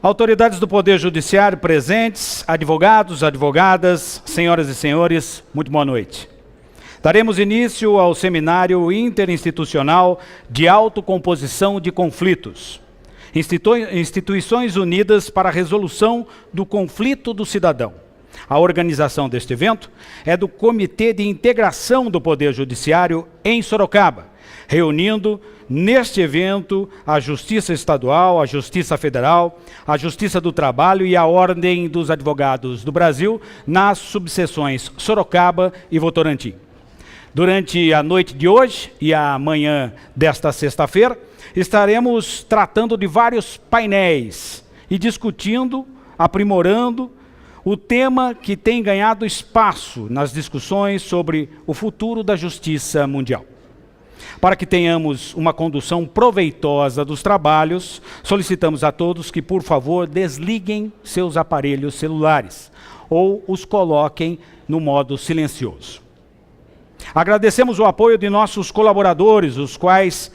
Autoridades do Poder Judiciário presentes, advogados, advogadas, senhoras e senhores, muito boa noite. Daremos início ao Seminário Interinstitucional de Autocomposição de Conflitos. Instituições Unidas para a Resolução do Conflito do Cidadão. A organização deste evento é do Comitê de Integração do Poder Judiciário em Sorocaba, reunindo neste evento a Justiça Estadual, a Justiça Federal, a Justiça do Trabalho e a Ordem dos Advogados do Brasil nas subseções Sorocaba e Votorantim. Durante a noite de hoje e a manhã desta sexta-feira, estaremos tratando de vários painéis e discutindo, aprimorando o tema que tem ganhado espaço nas discussões sobre o futuro da justiça mundial. Para que tenhamos uma condução proveitosa dos trabalhos, solicitamos a todos que, por favor, desliguem seus aparelhos celulares ou os coloquem no modo silencioso. Agradecemos o apoio de nossos colaboradores, os quais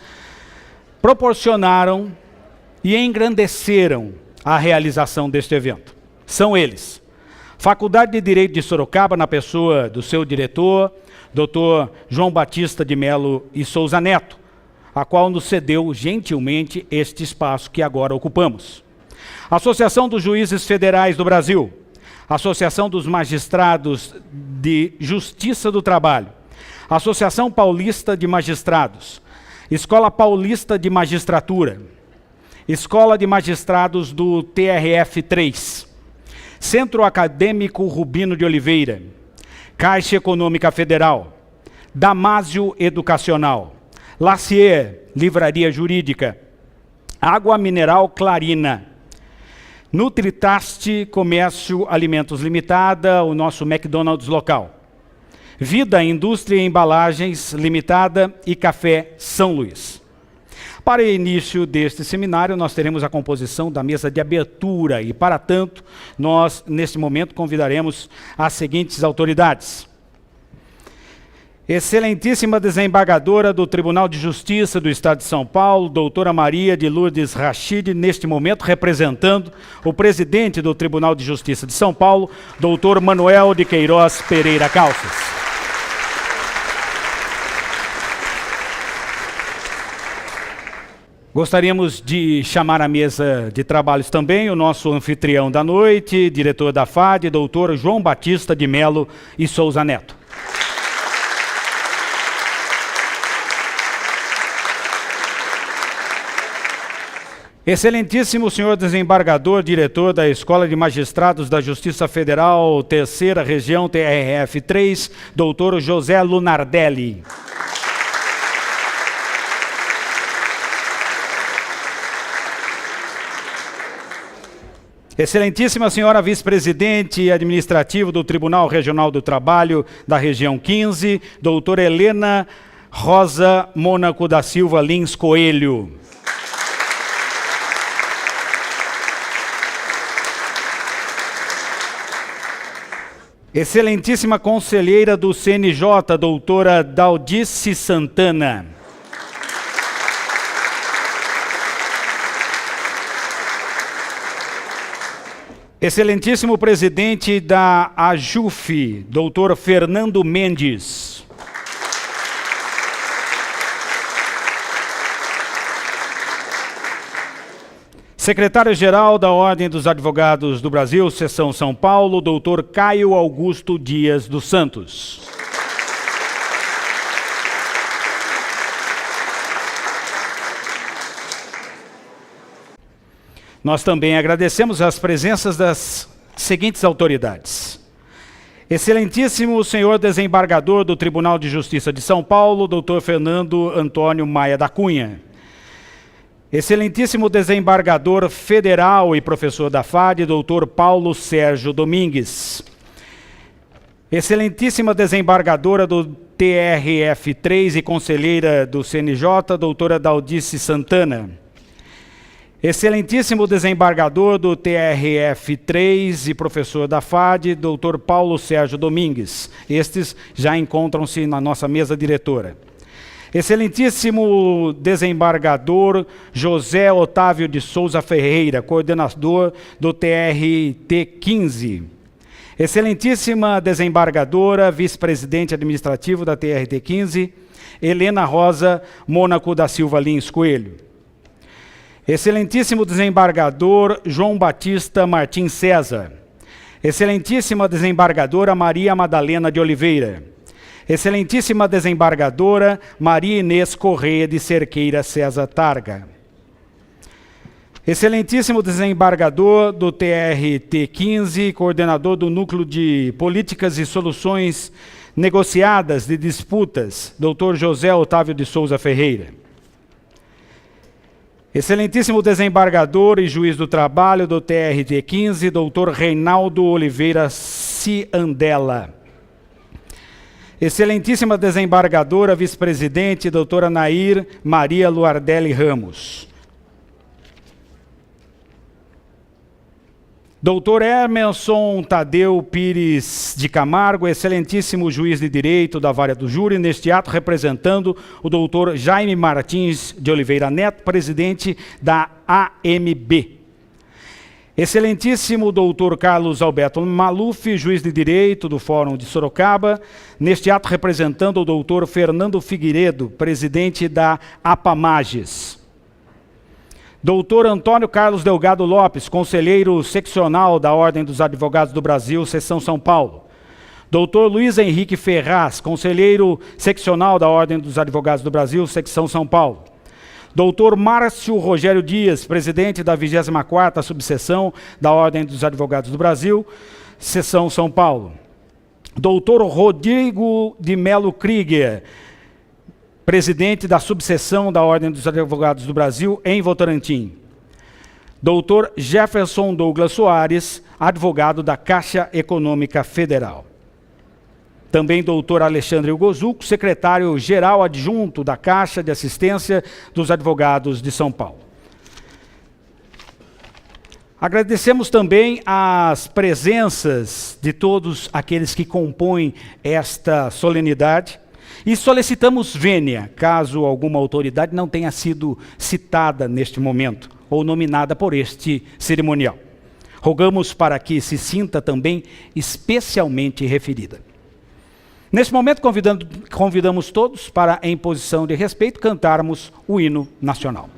proporcionaram e engrandeceram a realização deste evento. São eles: Faculdade de Direito de Sorocaba, na pessoa do seu diretor, Dr. João Batista de Melo e Souza Neto, a qual nos cedeu gentilmente este espaço que agora ocupamos. Associação dos Juízes Federais do Brasil, Associação dos Magistrados de Justiça do Trabalho, Associação Paulista de Magistrados, Escola Paulista de Magistratura, Escola de Magistrados do TRF3, Centro Acadêmico Rubino de Oliveira, Caixa Econômica Federal, Damásio Educacional, Lacier, Livraria Jurídica, Água Mineral Clarina, Nutritast Comércio Alimentos Limitada, o nosso McDonald's local, Vida Indústria e Embalagens Limitada e Café São Luís. Para o início deste seminário, nós teremos a composição da mesa de abertura e, para tanto, nós, neste momento, convidaremos as seguintes autoridades. Excelentíssima desembargadora do Tribunal de Justiça do Estado de São Paulo, doutora Maria de Lourdes Rachid, neste momento representando o presidente do Tribunal de Justiça de São Paulo, doutor Manuel de Queiroz Pereira Calças. Gostaríamos de chamar à mesa de trabalhos também o nosso anfitrião da noite, diretor da FAD, doutor João Batista de Melo e Souza Neto. Excelentíssimo senhor desembargador, diretor da Escola de Magistrados da Justiça Federal, Terceira Região, TRF3, doutor José Lunardelli. Excelentíssima senhora vice-presidente administrativo do Tribunal Regional do Trabalho da Região 15, doutora Helena Rosa Mônaco da Silva Lins Coelho. Excelentíssima conselheira do CNJ, doutora Daldice Santana. Excelentíssimo presidente da AJUF, doutor Fernando Mendes. Secretário-geral da Ordem dos Advogados do Brasil, Seção São Paulo, doutor Caio Augusto Dias dos Santos. Nós também agradecemos as presenças das seguintes autoridades. Excelentíssimo senhor desembargador do Tribunal de Justiça de São Paulo, doutor Fernando Antônio Maia da Cunha. Excelentíssimo desembargador federal e professor da FAD, doutor Paulo Sérgio Domingues. Excelentíssima desembargadora do TRF3 e conselheira do CNJ, doutora Daldice Santana. Excelentíssimo desembargador do TRF3 e professor da FAD, doutor Paulo Sérgio Domingues. Estes já encontram-se na nossa mesa diretora. Excelentíssimo desembargador José Otávio de Souza Ferreira, coordenador do TRT 15. Excelentíssima desembargadora, vice-presidente administrativo da TRT 15, Helena Rosa Mônaco da Silva Lins Coelho. Excelentíssimo desembargador João Batista Martins César. Excelentíssima desembargadora Maria Madalena de Oliveira. Excelentíssima desembargadora Maria Inês Correia de Cerqueira César Targa. Excelentíssimo desembargador do TRT 15, coordenador do Núcleo de Políticas e Soluções Negociadas de Disputas, Dr. José Otávio de Souza Ferreira. Excelentíssimo desembargador e juiz do trabalho do TRT 15, Dr. Reinaldo Oliveira Ciandela. Excelentíssima desembargadora, vice-presidente, doutora Nair Maria Luardelli Ramos. Doutor Emerson Tadeu Pires de Camargo, excelentíssimo juiz de direito da Vara do Júri, neste ato representando o doutor Jaime Martins de Oliveira Neto, presidente da AMB. Excelentíssimo doutor Carlos Alberto Maluf, juiz de direito do Fórum de Sorocaba, neste ato representando o doutor Fernando Figueiredo, presidente da APAMAGES. Doutor Antônio Carlos Delgado Lopes, conselheiro seccional da Ordem dos Advogados do Brasil, Seção São Paulo. Doutor Luiz Henrique Ferraz, conselheiro seccional da Ordem dos Advogados do Brasil, Secção São Paulo. Doutor Márcio Rogério Dias, presidente da 24ª Subseção da Ordem dos Advogados do Brasil, Seção São Paulo. Doutor Rodrigo de Melo Krieger, presidente da Subseção da Ordem dos Advogados do Brasil, em Votorantim. Doutor Jefferson Douglas Soares, advogado da Caixa Econômica Federal. Também doutor Alexandre Gozuco, secretário-geral adjunto da Caixa de Assistência dos Advogados de São Paulo. Agradecemos também as presenças de todos aqueles que compõem esta solenidade e solicitamos vênia, caso alguma autoridade não tenha sido citada neste momento ou nominada por este cerimonial. Rogamos para que se sinta também especialmente referida. Neste momento, convidamos todos para, em posição de respeito, cantarmos o hino nacional.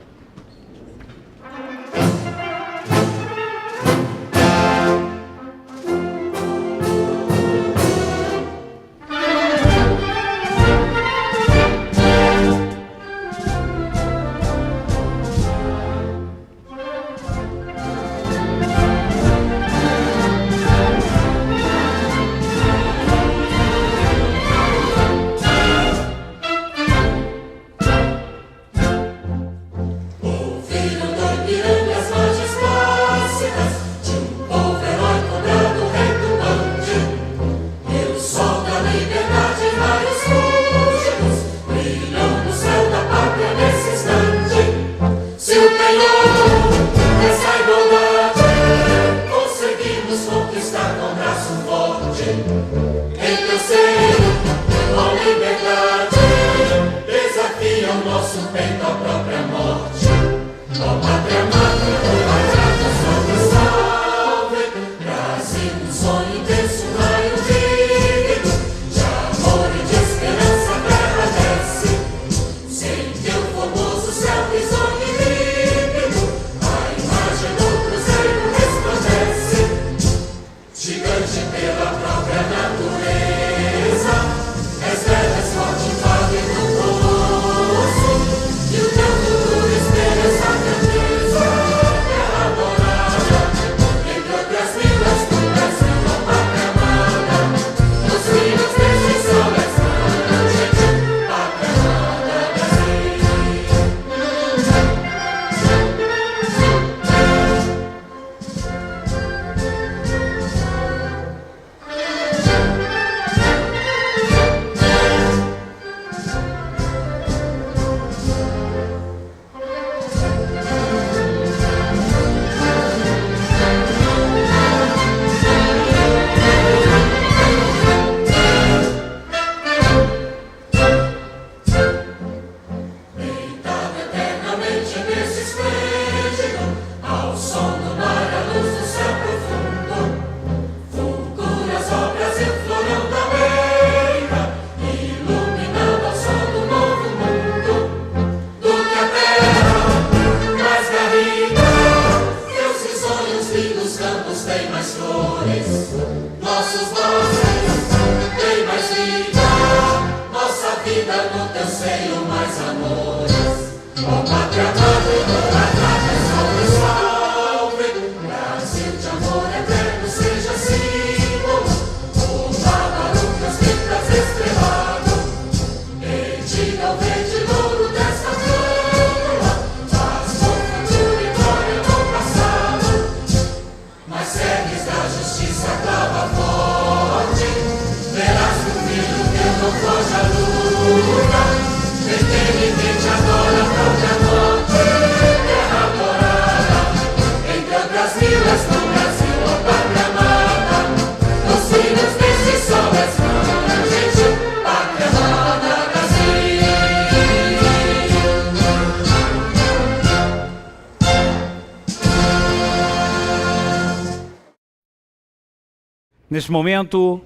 Nesse momento,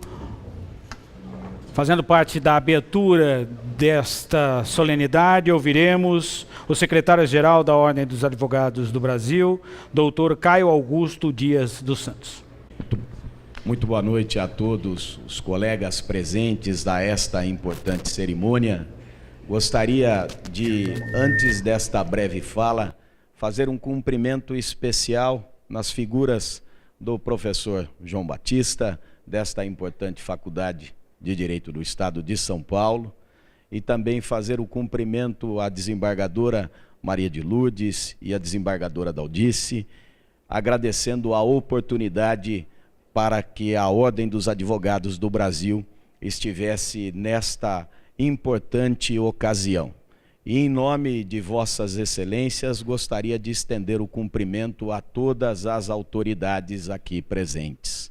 fazendo parte da abertura desta solenidade, ouviremos o secretário-geral da Ordem dos Advogados do Brasil, doutor Caio Augusto Dias dos Santos. Muito boa noite a todos os colegas presentes a esta importante cerimônia. Gostaria de, antes desta breve fala, fazer um cumprimento especial nas figuras do professor João Batista, desta importante Faculdade de Direito do Estado de São Paulo, e também fazer o cumprimento à desembargadora Maria de Lourdes e à desembargadora Daldice, agradecendo a oportunidade para que a Ordem dos Advogados do Brasil estivesse nesta importante ocasião. E em nome de vossas excelências, gostaria de estender o cumprimento a todas as autoridades aqui presentes.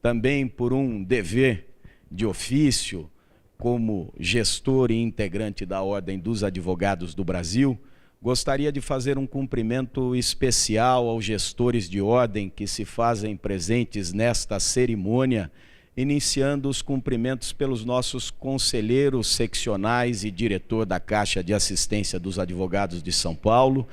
Também por um dever de ofício, como gestor e integrante da Ordem dos Advogados do Brasil, gostaria de fazer um cumprimento especial aos gestores de ordem que se fazem presentes nesta cerimônia, iniciando os cumprimentos pelos nossos conselheiros seccionais e diretor da Caixa de Assistência dos Advogados de São Paulo,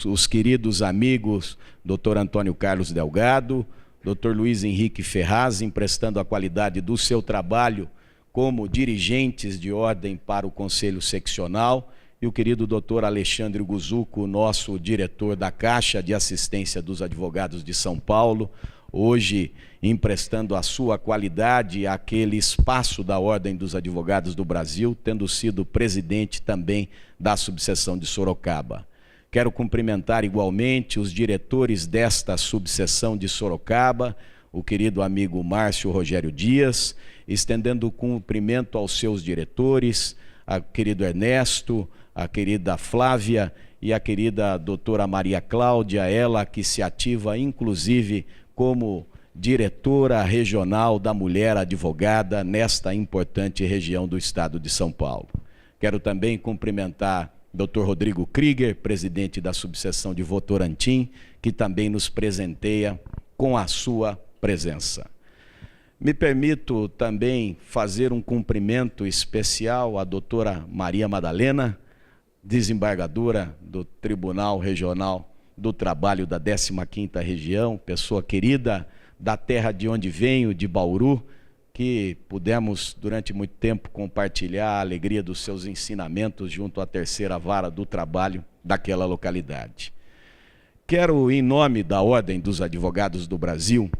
os queridos amigos Dr. Antônio Carlos Delgado, Dr. Luiz Henrique Ferraz, emprestando a qualidade do seu trabalho como dirigentes de ordem para o Conselho Seccional, e o querido Dr. Alexandre Guzuco, nosso diretor da Caixa de Assistência dos Advogados de São Paulo, hoje emprestando a sua qualidade àquele espaço da Ordem dos Advogados do Brasil, tendo sido presidente também da subseção de Sorocaba. Quero cumprimentar igualmente os diretores desta subseção de Sorocaba, o querido amigo Márcio Rogério Dias, estendendo o cumprimento aos seus diretores, ao querido Ernesto, a querida Flávia e a querida doutora Maria Cláudia, ela que se ativa inclusive como diretora regional da mulher advogada nesta importante região do estado de São Paulo. Quero também cumprimentar Dr. Rodrigo Krieger, presidente da subseção de Votorantim, que também nos presenteia com a sua presença. Me permito também fazer um cumprimento especial à doutora Maria Madalena, desembargadora do Tribunal Regional do Trabalho da 15ª Região, pessoa querida da terra de onde venho, de Bauru, que pudemos durante muito tempo compartilhar a alegria dos seus ensinamentos junto à terceira vara do trabalho daquela localidade. Quero, em nome da Ordem dos Advogados do Brasil,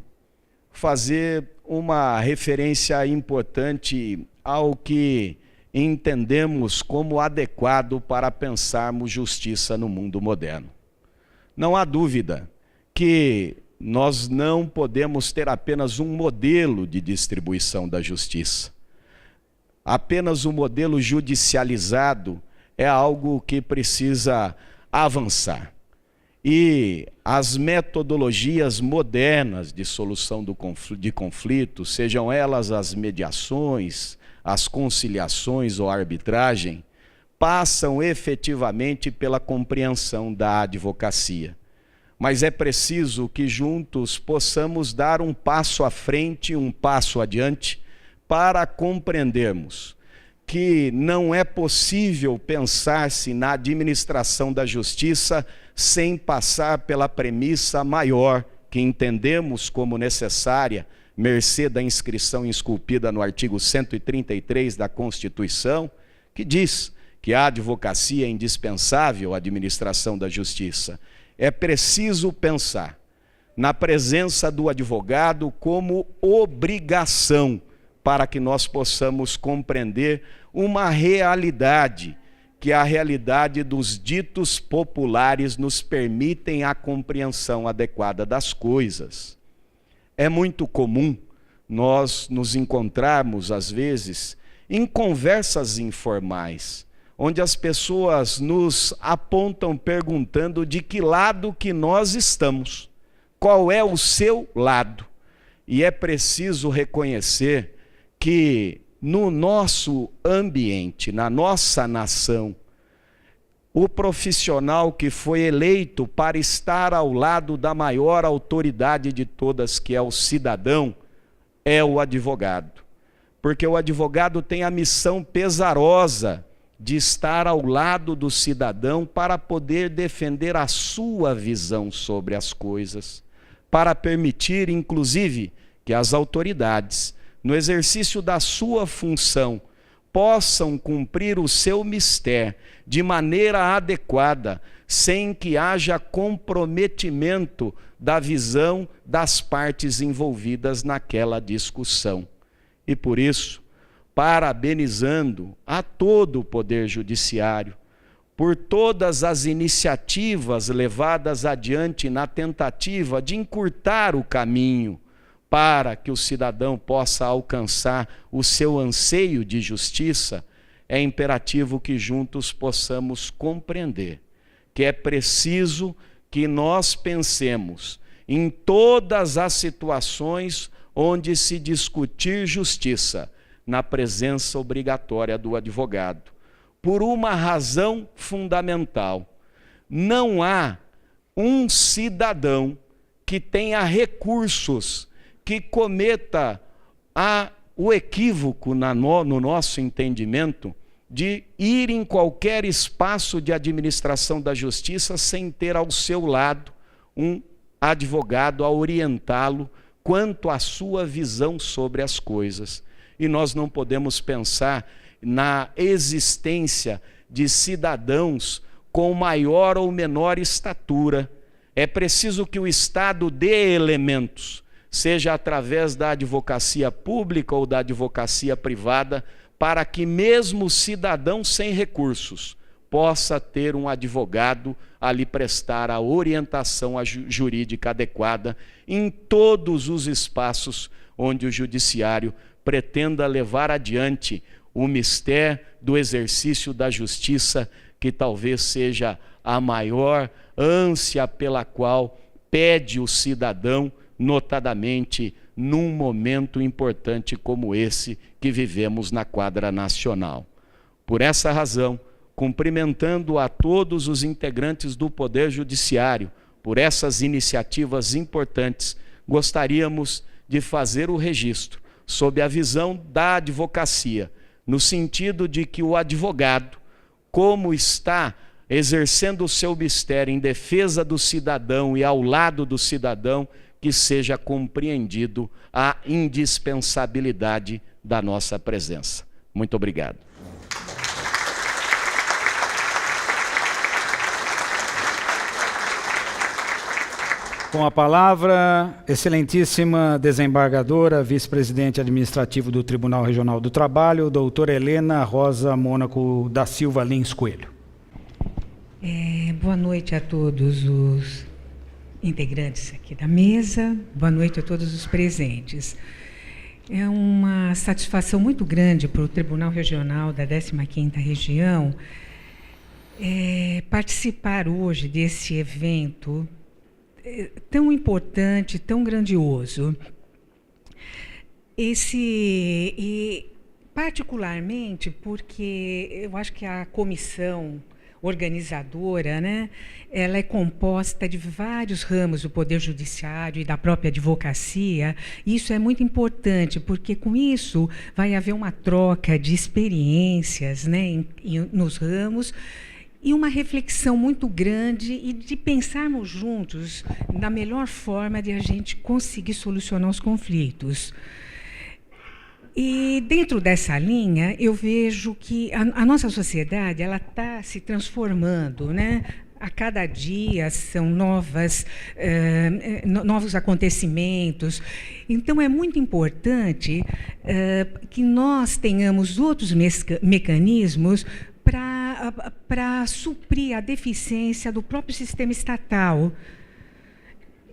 fazer uma referência importante ao que entendemos como adequado para pensarmos justiça no mundo moderno. Não há dúvida que nós não podemos ter apenas um modelo de distribuição da justiça. Apenas o modelo judicializado é algo que precisa avançar. E as metodologias modernas de solução de conflitos, sejam elas as mediações, as conciliações ou a arbitragem, passam efetivamente pela compreensão da advocacia. Mas é preciso que juntos possamos dar um passo à frente, um passo adiante, para compreendermos que não é possível pensar-se na administração da justiça sem passar pela premissa maior que entendemos como necessária, mercê da inscrição esculpida no artigo 133 da Constituição, que diz que a advocacia é indispensável à administração da justiça, é preciso pensar na presença do advogado como obrigação para que nós possamos compreender uma realidade, que a realidade dos ditos populares nos permitem a compreensão adequada das coisas. É muito comum nós nos encontrarmos, às vezes, em conversas informais, onde as pessoas nos apontam perguntando de que lado que nós estamos, qual é o seu lado. E é preciso reconhecer que no nosso ambiente, na nossa nação, o profissional que foi eleito para estar ao lado da maior autoridade de todas, que é o cidadão, é o advogado. Porque o advogado tem a missão pesarosa de estar ao lado do cidadão para poder defender a sua visão sobre as coisas, para permitir, inclusive, que as autoridades, no exercício da sua função, possam cumprir o seu mistério de maneira adequada, sem que haja comprometimento da visão das partes envolvidas naquela discussão. E por isso, parabenizando a todo o Poder Judiciário, por todas as iniciativas levadas adiante na tentativa de encurtar o caminho para que o cidadão possa alcançar o seu anseio de justiça, é imperativo que juntos possamos compreender que é preciso que nós pensemos em todas as situações onde se discutir justiça, na presença obrigatória do advogado. Por uma razão fundamental: não há um cidadão que tenha recursos, que cometa o equívoco no nosso entendimento de ir em qualquer espaço de administração da justiça sem ter ao seu lado um advogado a orientá-lo quanto à sua visão sobre as coisas. E nós não podemos pensar na existência de cidadãos com maior ou menor estatura. É preciso que o Estado dê elementos, seja através da advocacia pública ou da advocacia privada, para que mesmo o cidadão sem recursos possa ter um advogado a lhe prestar a orientação jurídica adequada em todos os espaços onde o judiciário pretenda levar adiante o mistério do exercício da justiça, que talvez seja a maior ânsia pela qual pede o cidadão, notadamente num momento importante como esse que vivemos na quadra nacional. Por essa razão, cumprimentando a todos os integrantes do Poder Judiciário por essas iniciativas importantes, gostaríamos de fazer o registro sob a visão da advocacia, no sentido de que o advogado, como está exercendo o seu mistério em defesa do cidadão e ao lado do cidadão, que seja compreendido a indispensabilidade da nossa presença. Muito obrigado. Com a palavra, excelentíssima desembargadora, vice-presidente administrativo do Tribunal Regional do Trabalho, doutora Helena Rosa Mônaco da Silva Lins Coelho. Boa noite a todos os integrantes aqui da mesa, boa noite a todos os presentes. É uma satisfação muito grande para o Tribunal Regional da 15ª Região participar hoje desse evento tão importante, tão grandioso. Particularmente porque eu acho que a comissão organizadora, né, ela é composta de vários ramos do Poder Judiciário e da própria advocacia. Isso é muito importante, porque com isso vai haver uma troca de experiências, né, nos ramos, e uma reflexão muito grande e de pensarmos juntos na melhor forma de a gente conseguir solucionar os conflitos. E dentro dessa linha, eu vejo que a nossa sociedade ela está se transformando, né? A cada dia são novos acontecimentos. Então, é muito importante que nós tenhamos outros mecanismos para suprir a deficiência do próprio sistema estatal.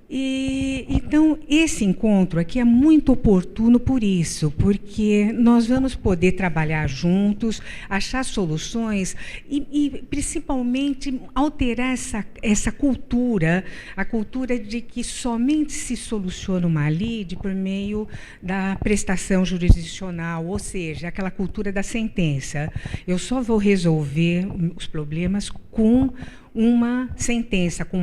Então, esse encontro aqui é muito oportuno por isso, porque nós vamos poder trabalhar juntos, achar soluções e principalmente, alterar essa cultura, a cultura de que somente se soluciona uma lide por meio da prestação jurisdicional, ou seja, aquela cultura da sentença. Eu só vou resolver os problemas com uma sentença, com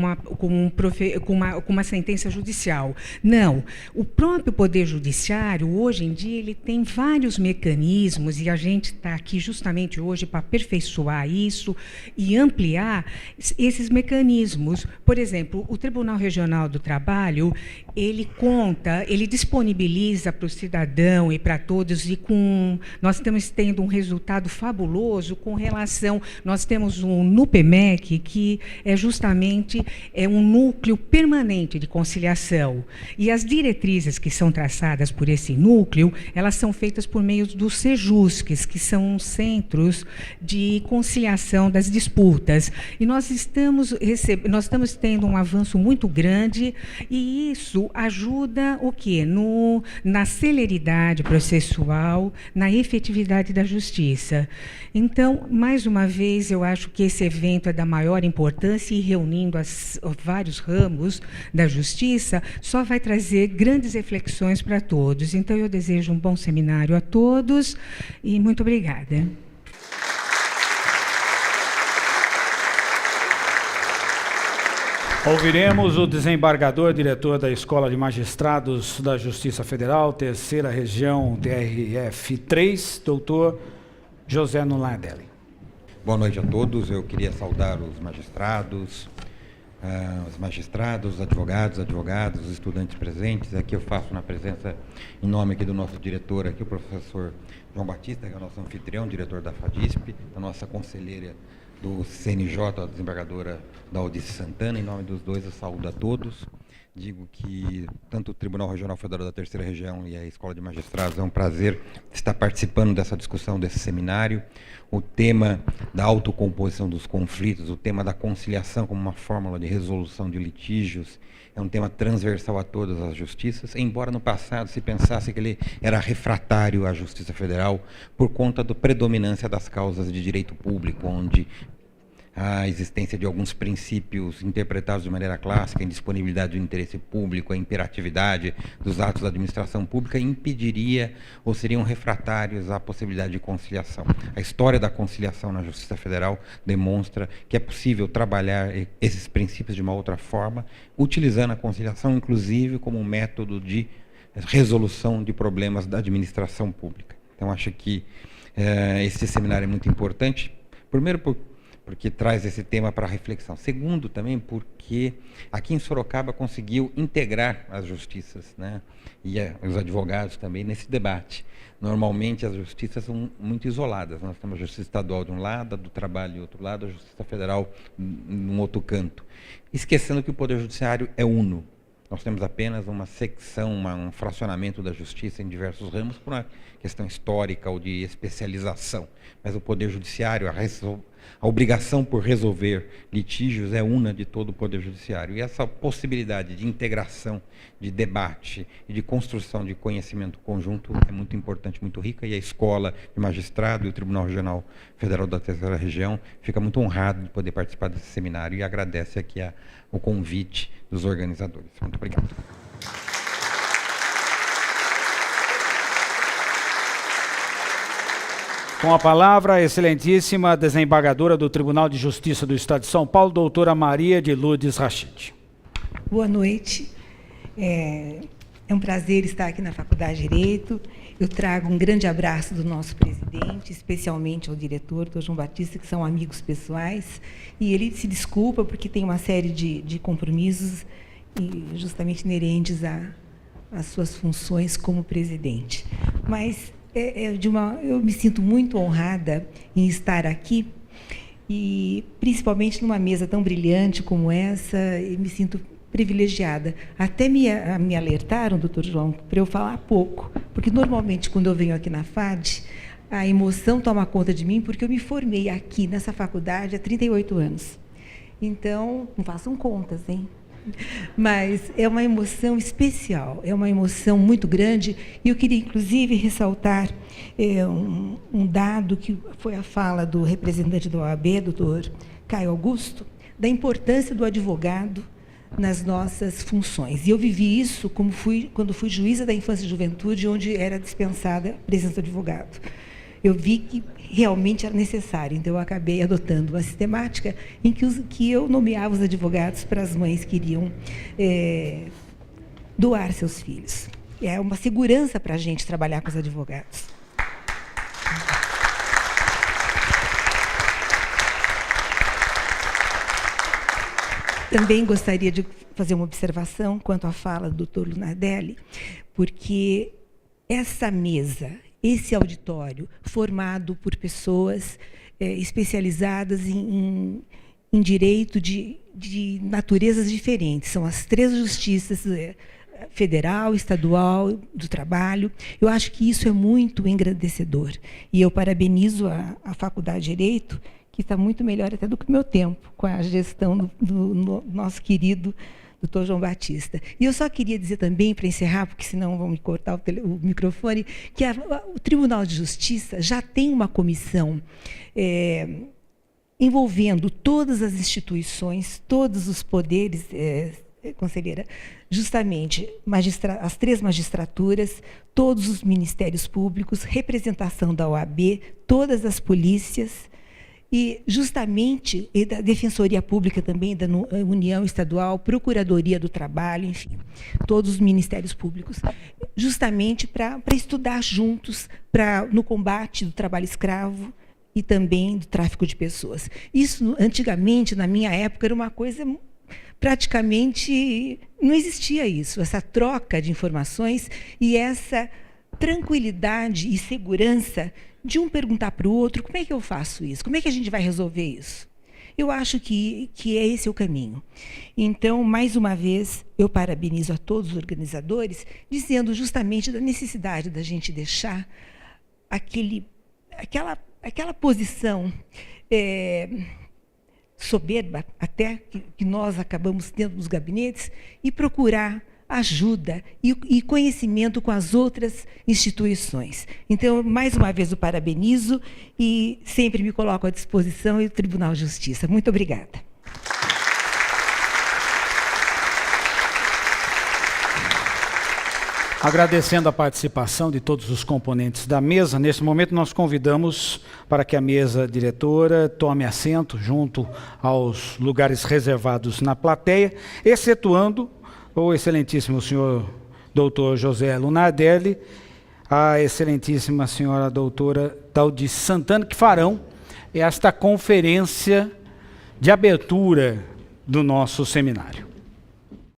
uma sentença judicial. Não. O próprio Poder Judiciário, hoje em dia, ele tem vários mecanismos, e a gente está aqui justamente hoje para aperfeiçoar isso e ampliar esses mecanismos. Por exemplo, o Tribunal Regional do Trabalho, ele disponibiliza para o cidadão e para todos, nós estamos tendo um resultado fabuloso com relação, nós temos um NUPEMEC, que é justamente um núcleo permanente de conciliação. E as diretrizes que são traçadas por esse núcleo, elas são feitas por meio dos CEJUSCs, que são centros de conciliação das disputas. E nós estamos tendo um avanço muito grande, e isso ajuda o quê? Na celeridade processual, na efetividade da justiça. Então, mais uma vez, eu acho que esse evento é da maior importância, e reunindo vários ramos da justiça, só vai trazer grandes reflexões para todos. Então, eu desejo um bom seminário a todos e muito obrigada. Ouviremos o desembargador, diretor da Escola de Magistrados da Justiça Federal, Terceira Região, TRF3, doutor José Nuladelli. Boa noite a todos. Eu queria saudar os magistrados, os advogados, os estudantes presentes. Aqui eu faço na presença, em nome aqui do nosso diretor, aqui, o professor João Batista, que é o nosso anfitrião, diretor da FADISP, a nossa conselheira do CNJ, a desembargadora Daldice Santana. Em nome dos dois, eu saúdo a todos. Digo que tanto o Tribunal Regional Federal da Terceira Região e a Escola de Magistrados é um prazer estar participando dessa discussão, desse seminário. O tema da autocomposição dos conflitos, o tema da conciliação como uma fórmula de resolução de litígios, é um tema transversal a todas as justiças, embora no passado se pensasse que ele era refratário à Justiça Federal por conta da predominância das causas de direito público, onde a existência de alguns princípios interpretados de maneira clássica, a indisponibilidade do interesse público, a imperatividade dos atos da administração pública impediria ou seriam refratários à possibilidade de conciliação. A história da conciliação na Justiça Federal demonstra que é possível trabalhar esses princípios de uma outra forma, utilizando a conciliação, inclusive, como um método de resolução de problemas da administração pública. Então, acho que esse seminário é muito importante, primeiro porque traz esse tema para reflexão. Segundo, também porque aqui em Sorocaba conseguiu integrar as justiças, né? E os advogados também nesse debate. Normalmente as justiças são muito isoladas. Nós temos a Justiça Estadual de um lado, a do Trabalho de outro lado, a Justiça Federal num outro canto. Esquecendo que o Poder Judiciário é uno. Nós temos apenas uma secção, um fracionamento da justiça em diversos ramos por uma questão histórica ou de especialização. Mas o Poder Judiciário, a obrigação por resolver litígios é una de todo o Poder Judiciário. E essa possibilidade de integração, de debate e de construção de conhecimento conjunto é muito importante, muito rica, e a Escola de Magistrado e o Tribunal Regional Federal da Terceira Região fica muito honrado de poder participar desse seminário e agradece aqui o convite dos organizadores. Muito obrigado. Com a palavra, a excelentíssima desembargadora do Tribunal de Justiça do Estado de São Paulo, doutora Maria de Lourdes Rachid. Boa noite. É um prazer estar aqui na Faculdade de Direito. Eu trago um grande abraço do nosso presidente, especialmente ao diretor, doutor João Batista, que são amigos pessoais, e ele se desculpa porque tem uma série de compromissos justamente inerentes às suas funções como presidente. Mas eu me sinto muito honrada em estar aqui, e principalmente numa mesa tão brilhante como essa, eu me sinto privilegiada. Até me alertaram, doutor João, para eu falar pouco, porque normalmente quando eu venho aqui na FAD, a emoção toma conta de mim, porque eu me formei aqui nessa faculdade há 38 anos. Então, não façam contas, hein? Mas é uma emoção especial, é uma emoção muito grande, e eu queria, inclusive, ressaltar um dado que foi a fala do representante da OAB, doutor Caio Augusto, da importância do advogado nas nossas funções. E eu vivi isso quando fui juíza da infância e juventude, onde era dispensada a presença do advogado. Eu vi que realmente era necessário, então eu acabei adotando uma sistemática em que eu nomeava os advogados para as mães que iriam doar seus filhos. É uma segurança para a gente trabalhar com os advogados. Também gostaria de fazer uma observação quanto à fala do doutor Lunardelli, porque essa mesa, esse auditório, formado por pessoas especializadas em direito de naturezas diferentes, são as 3 justiças, federal, estadual, do trabalho, eu acho que isso é muito engrandecedor. E eu parabenizo a Faculdade de Direito, que está muito melhor até do que o meu tempo, com a gestão do nosso querido doutor João Batista. E eu só queria dizer também, para encerrar, porque senão vão me cortar o microfone, que o Tribunal de Justiça já tem uma comissão envolvendo todas as instituições, todos os poderes, conselheira, justamente as 3 magistraturas, todos os ministérios públicos, representação da OAB, todas as polícias, e justamente da Defensoria Pública também, da União Estadual, Procuradoria do Trabalho, enfim, todos os ministérios públicos, justamente para estudar juntos no combate do trabalho escravo e também do tráfico de pessoas. Isso, antigamente, na minha época, era uma coisa praticamente... não existia isso, essa troca de informações e essa tranquilidade e segurança de um perguntar para o outro, como é que eu faço isso? Como é que a gente vai resolver isso? Eu acho que esse é o caminho. Então, mais uma vez, eu parabenizo a todos os organizadores, dizendo justamente da necessidade da gente deixar aquela posição soberba, até que nós acabamos tendo nos gabinetes, e procurar ajuda e conhecimento com as outras instituições. Então, mais uma vez, o parabenizo e sempre me coloco à disposição e o Tribunal de Justiça. Muito obrigada. Agradecendo a participação de todos os componentes da mesa, neste momento nós convidamos para que a mesa diretora tome assento junto aos lugares reservados na plateia, excetuando o excelentíssimo senhor doutor José Lunardelli, a excelentíssima senhora doutora Daldi Santana, que farão esta conferência de abertura do nosso seminário.